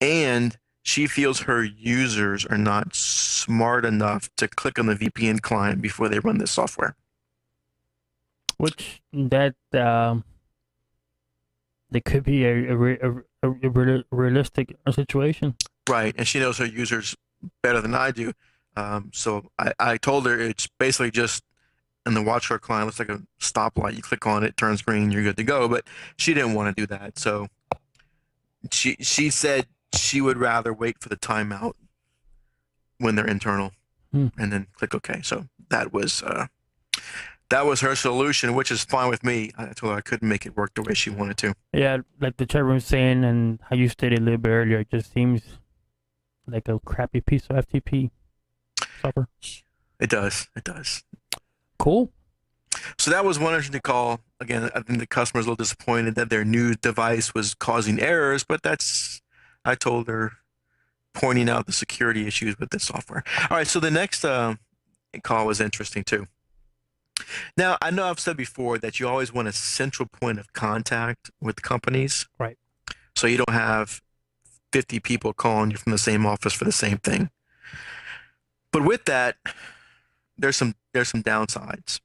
and she feels her users are not smart enough to click on the VPN client before they run this software. Which that could be a realistic situation. Right, and she knows her users better than I do. So I told her it's basically just in the WatchGuard client, looks like a stoplight. You click on it, turns green, you're good to go. But she didn't want to do that, so she said she would rather wait for the timeout when they're internal Hmm. and then click OK. So that was her solution, which is fine with me. I told her I couldn't make it work the way she wanted to. Yeah, like the chat room saying, and how you stated a little bit earlier, it just seems like a crappy piece of FTP software. It does. It does. Cool. So that was one interesting call. Again, I think the customer's a little disappointed that their new device was causing errors, but I told her, pointing out the security issues with this software. All right, so the next call was interesting too. Now, I know I've said before that you always want a central point of contact with companies. Right. So you don't have 50 people calling you from the same office for the same thing. But with that, there's some downsides.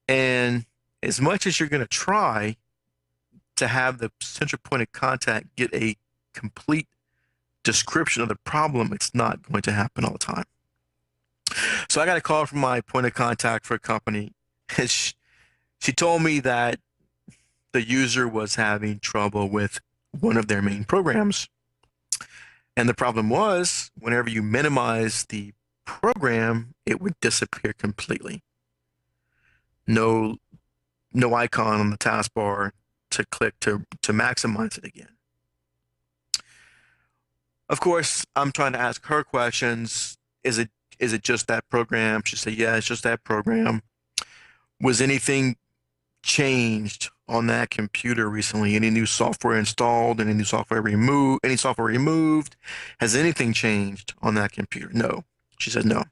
And as much as you're going to try to have the central point of contact get a complete description of the problem, it's not going to happen all the time. So I got a call from my point of contact for a company. And she told me that the user was having trouble with one of their main programs. And the problem was, whenever you minimize the program, it would disappear completely. No icon on the taskbar to click to maximize it again. Of course, I'm trying to ask her questions. Is it just that program? She said, yeah, it's just that program. Was anything changed on that computer recently? Any new software installed? Any new software removed? Any software removed? Has anything changed on that computer? No. She said, no. I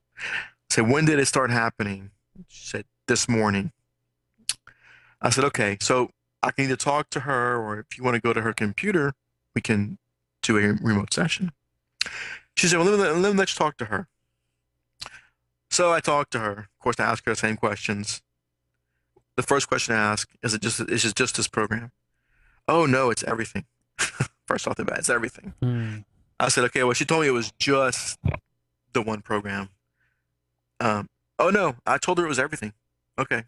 said, when did it start happening? She said, this morning. I said, okay, so I can either talk to her, or if you want to go to her computer, we can do a remote session. She said, well, let me let you talk to her. So I talked to her. Of course, I asked her the same questions. The first question I asked, is it just this program? Oh, no, it's everything. First off the bat, it's everything. Hmm. I said, okay, well, she told me it was just the one program. Oh, no, I told her it was everything. Okay.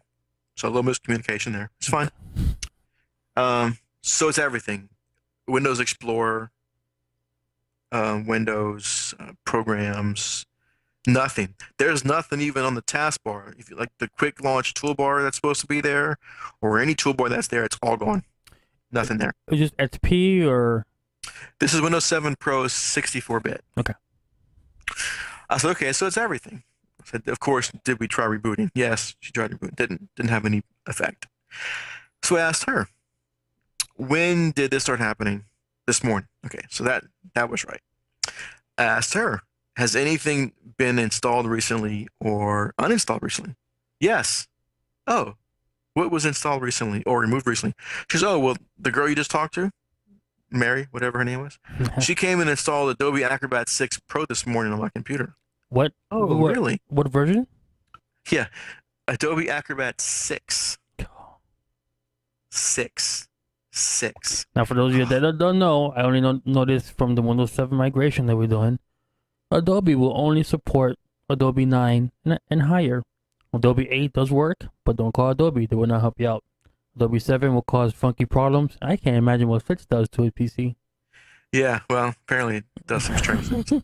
So a little miscommunication there. It's fine. So it's everything. Windows Explorer, Windows programs, nothing. There's nothing even on the taskbar. If you like the quick launch toolbar that's supposed to be there, or any toolbar that's there, it's all gone. Nothing there. It's just XP or This is Windows 7 Pro 64-bit. okay. I said, okay, so it's everything. I said, of course, did we try rebooting? Yes, she tried rebooting. Didn't have any effect. So I asked her, when did this start happening? This morning. Okay, so that was right. I asked her, has anything been installed recently or uninstalled recently? Yes. Oh, what was installed recently or removed recently? She says, oh, well, the girl you just talked to, Mary, whatever her name was, she came and installed Adobe Acrobat 6 Pro this morning on my computer. What? Oh, really? What version? Yeah, Adobe Acrobat 6. 6. 6. Now, for those of you that don't know, I only know this from the Windows 7 migration that we're doing. Adobe will only support Adobe 9 and higher. Adobe 8 does work, but don't call Adobe. They will not help you out. Adobe 7 will cause funky problems. I can't imagine what Fitz does to his PC. Yeah, well, apparently it does some strange things.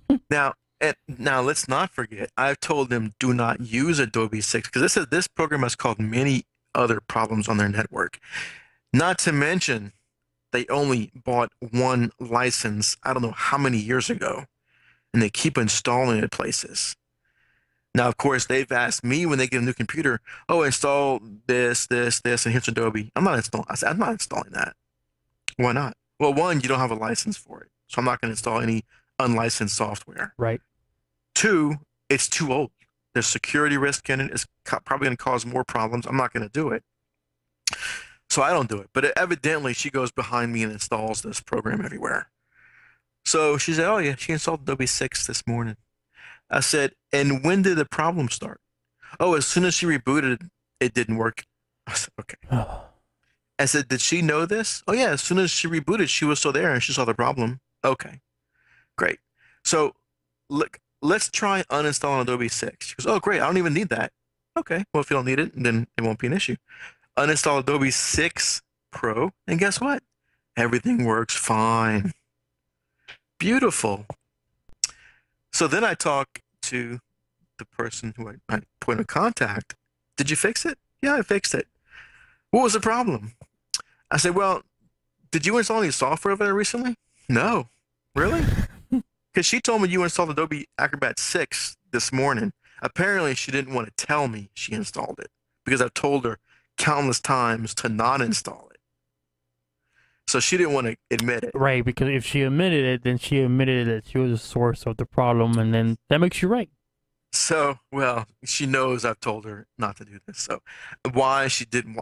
Now let's not forget, I've told them do not use Adobe 6 because this program has caused many other problems on their network. Not to mention, they only bought one license, I don't know how many years ago, and they keep installing it places. Now, of course, they've asked me when they get a new computer, oh, install this, and here's Adobe. I'm not installing. I said, I'm not installing that. Why not? Well, one, you don't have a license for it, so I'm not going to install any unlicensed software. Right. Two, it's too old. There's security risk in it. It's probably going to cause more problems. I'm not going to do it. So I don't do it. But evidently, she goes behind me and installs this program everywhere. So she said, oh yeah, she installed Adobe 6 this morning. I said, and when did the problem start? Oh, as soon as she rebooted, it didn't work. I said, okay. I said, did she know this? Oh yeah, as soon as she rebooted, she was still there and she saw the problem. Okay, great. So look, let's try uninstalling Adobe 6. She goes, oh great, I don't even need that. Okay, well if you don't need it, then it won't be an issue. Uninstall Adobe 6 Pro, and guess what? Everything works fine. Beautiful. So then I talk to the person who I point of contact. Did you fix it? Yeah, I fixed it. What was the problem? I said, well, did you install any software over there recently? No. Really? Because she told me you installed Adobe Acrobat 6 this morning. Apparently, she didn't want to tell me she installed it because I've told her countless times to not install it. So she didn't want to admit it. Right, because if she admitted it, then she admitted that she was the source of the problem, and then that makes you right. So, well, she knows I've told her not to do this. So, why she didn't,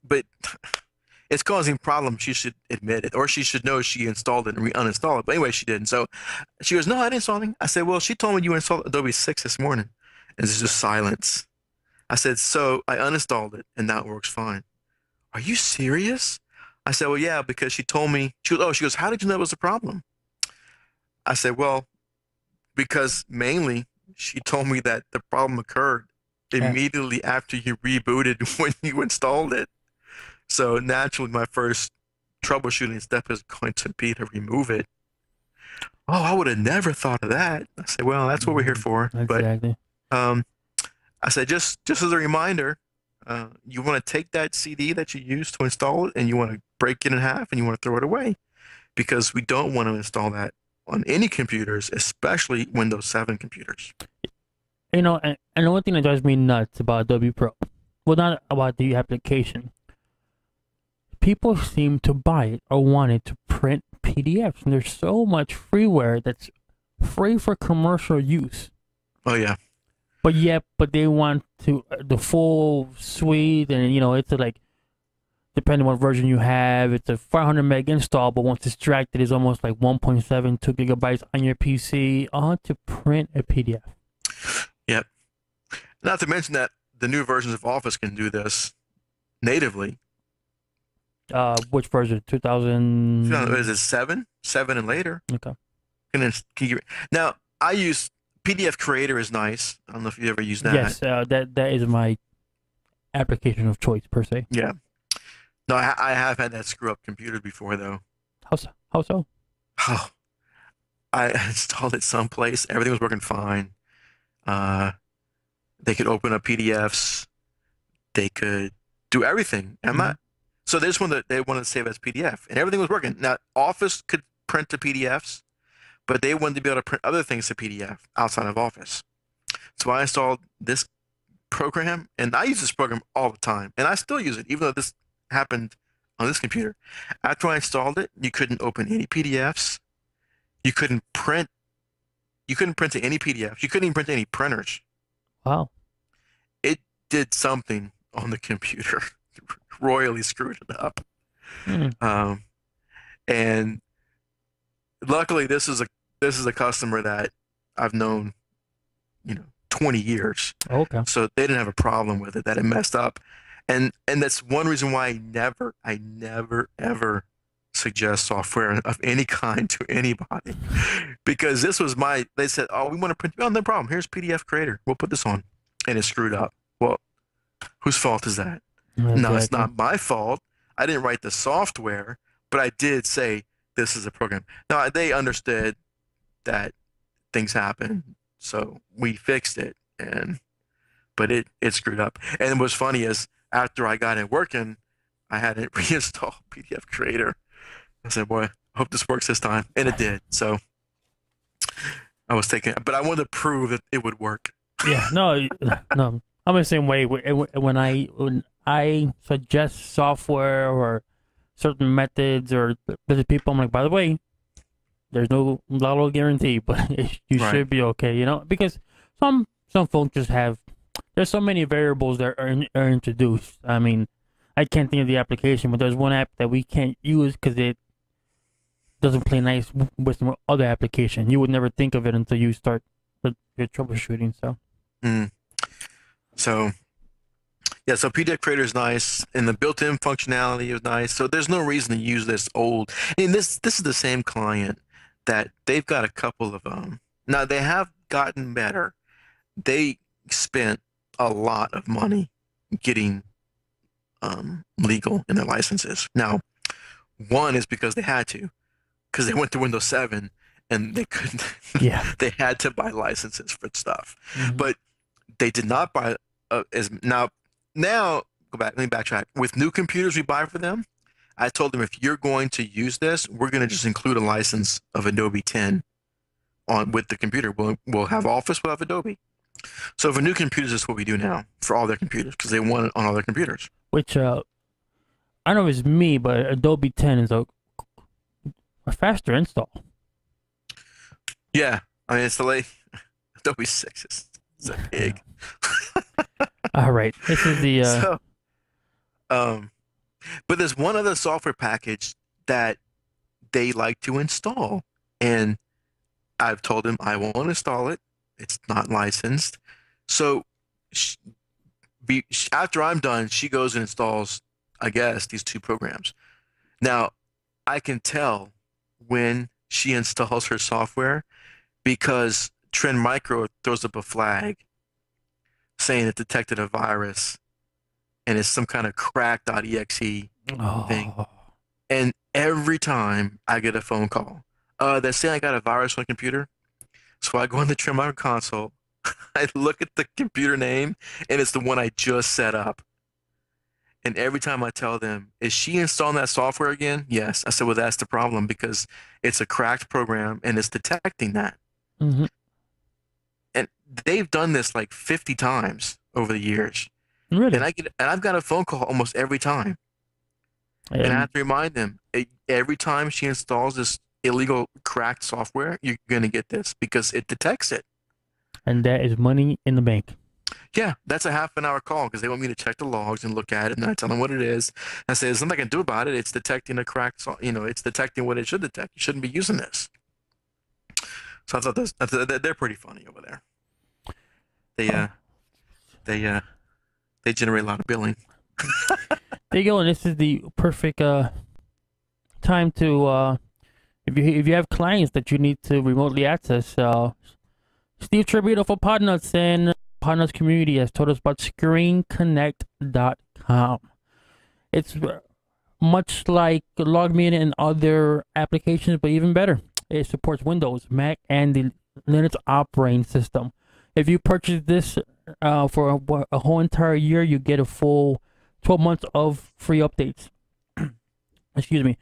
but it's causing problems. She should admit it, or she should know she installed it and uninstall it. But anyway, she didn't. So she goes, "No, I didn't install it." I said, "Well, she told me you installed Adobe 6 this morning," and there's just silence. I said, "So I uninstalled it, and now it works fine." Are you serious? I said, "Well, yeah, because she told me." She goes, "Oh," she goes, "How did you know it was a problem?" I said, "Well, because mainly she told me that the problem occurred Yeah. immediately after you rebooted when you installed it. So naturally, my first troubleshooting step is going to be to remove it. Oh, I would have never thought of that. I said, well, that's what we're here for. Exactly. But I said, just as a reminder, you want to take that CD that you used to install it and you want to break it in half and you want to throw it away because we don't want to install that on any computers, especially Windows 7 computers. You know, and the one thing that drives me nuts about Adobe Pro, well, not about the application, people seem to buy it or want it to print PDFs, and there's so much freeware that's free for commercial use. Oh yeah, But they want to the full suite, and you know, it's like depending on what version you have, it's a 500 meg install, but once extracted, it's almost like 1.72 gigabytes on your PC to print a PDF. yep. Not to mention that the new versions of Office can do this natively. Which version? 2000. Is it 7? 7 and later? Okay. Now, I use PDF Creator is nice. I don't know if you ever use that. Yes, that is my application of choice per se. Yeah. No, I have had that screw up computer before though. How so? How so? Oh, I installed it someplace. Everything was working fine. They could open up PDFs. They could do everything. I'm not. So they just wanted to save as PDF, and everything was working. Now, Office could print to PDFs, but they wanted to be able to print other things to PDF outside of Office. So I installed this program, and I use this program all the time, and I still use it, even though this happened on this computer. After I installed it, you couldn't open any PDFs. You couldn't print. You couldn't print to any PDFs. You couldn't even print to any printers. Wow. It did something on the computer, royally screwed it up. And luckily, this is a customer that I've known, 20 years. Okay. So they didn't have a problem with it, that it messed up. And that's one reason why I never ever suggest software of any kind to anybody. Because this was they said, oh, we want to print, oh, no problem. Here's PDF Creator. We'll put this on. And it screwed up. Well, whose fault is that? Exactly. No, it's not my fault. I didn't write the software, but I did say this is a program. Now, they understood that things happen, so we fixed it, but it screwed up. And what's funny is after I got it working, I had it reinstall PDF Creator. I said, boy, I hope this works this time. And it did. So I was taking it, but I wanted to prove that it would work. Yeah, no. I'm the same way. When I suggest software or certain methods or to people, I'm like, by the way, there's no lotto guarantee, but you Right. should be okay, because some folks just there's so many variables that are introduced. I mean, I can't think of the application, but there's one app that we can't use because there's doesn't play nice with some other application. You would never think of it until you start with your troubleshooting. So, Mm. So yeah, so PDF Creator is nice, and the built-in functionality is nice. So there's no reason to use this old. And this is the same client that they've got a couple of Now they have gotten better. They spent a lot of money getting legal in their licenses. Now, one is because they had to, because they went to Windows 7 and they couldn't. yeah. They had to buy licenses for stuff, Mhm. but they did not buy as now. Now go back. Let me backtrack. With new computers we buy for them, I told them if you're going to use this, we're going to just include a license of Adobe 10 on with the computer. We'll have Office, we'll have Adobe. So for new computers, that's what we do now for all their computers because they want it on all their computers. Which I don't know if it's me, but Adobe 10 is a faster install. Yeah, I mean it's the late Adobe 6 is a pig. All right, this is the So, but there's one other software package that they like to install, and I've told them I won't install it. It's not licensed. So after I'm done, she goes and installs, I guess, these two programs. Now, I can tell when she installs her software because Trend Micro throws up a flag saying it detected a virus and it's some kind of crack.exe thing. oh, And every time I get a phone call, they're saying I got a virus on the computer. So I go in the Trend Micro console, I look at the computer name, and it's the one I just set up. And every time I tell them, is she installing that software again? Yes. I said, well, that's the problem because it's a cracked program and it's detecting that. mhm. And they've done this like 50 times over the years. Really? And I've got a phone call almost every time. And I have to remind them every time she installs this illegal cracked software, you're going to get this because it detects it. And that is money in the bank. Yeah, that's a half an hour call because they want me to check the logs and look at it, and then I tell them what it is. I say, there's nothing I can do about it. It's detecting a cracked, it's detecting what it should detect. You shouldn't be using this. So I thought they're pretty funny over there. They generate a lot of billing. There you go, and this is the perfect time to if you have clients that you need to remotely access. Steve Tribito for Podnutz and Podnutz community has told us about ScreenConnect.com. It's much like LogMeIn and other applications, but even better. It supports Windows, Mac, and the Linux operating system. If you purchase this for a whole entire year, you get a full 12 months of free updates. Excuse me.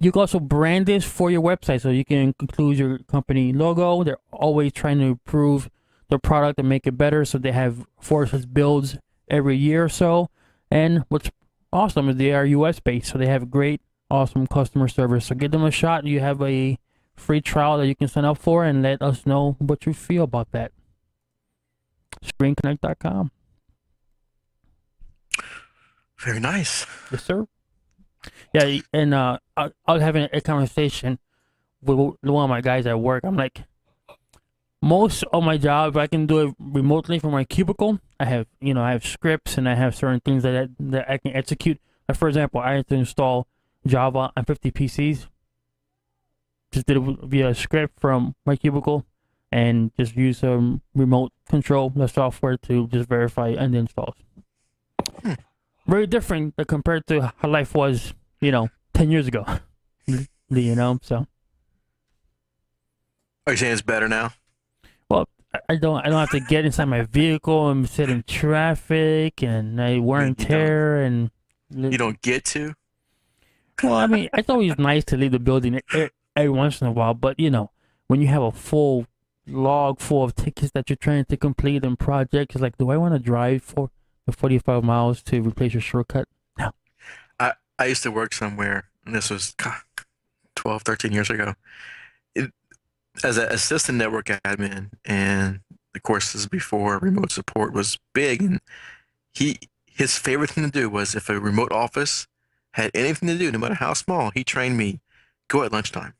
You can also brand this for your website, so you can include your company logo. They're always trying to improve their product and make it better, so they have forces builds every year or so. And what's awesome is they are US based, so they have great, awesome customer service. So give them a shot. You have a free trial that you can sign up for, and let us know what you feel about that. ScreenConnect.com. Very nice. Yes, sir. Yeah, and I was having a conversation with one of my guys at work. I'm like, most of my job, if I can do it remotely from my cubicle, I have scripts and I have certain things that I can execute. Like for example, I had to install Java on 50 PCs. Just did it via a script from my cubicle and just use remote control the software to just verify and installs. Very different compared to how life was, 10 years ago. So. Are you saying it's better now? Well, I don't have to get inside my vehicle and sit in traffic and wear and tear and. You don't get to? Well, I mean, it's always nice to leave the building every once in a while, but when you have a full log full of tickets that you're trying to complete and projects, it's like, do I want to drive for 45 miles to replace your shortcut? No. I used to work somewhere, and this was 12, 13 years ago, as an assistant network admin, and of course this is before remote support was big, and his favorite thing to do was if a remote office had anything to do, no matter how small, he trained me, go at lunchtime.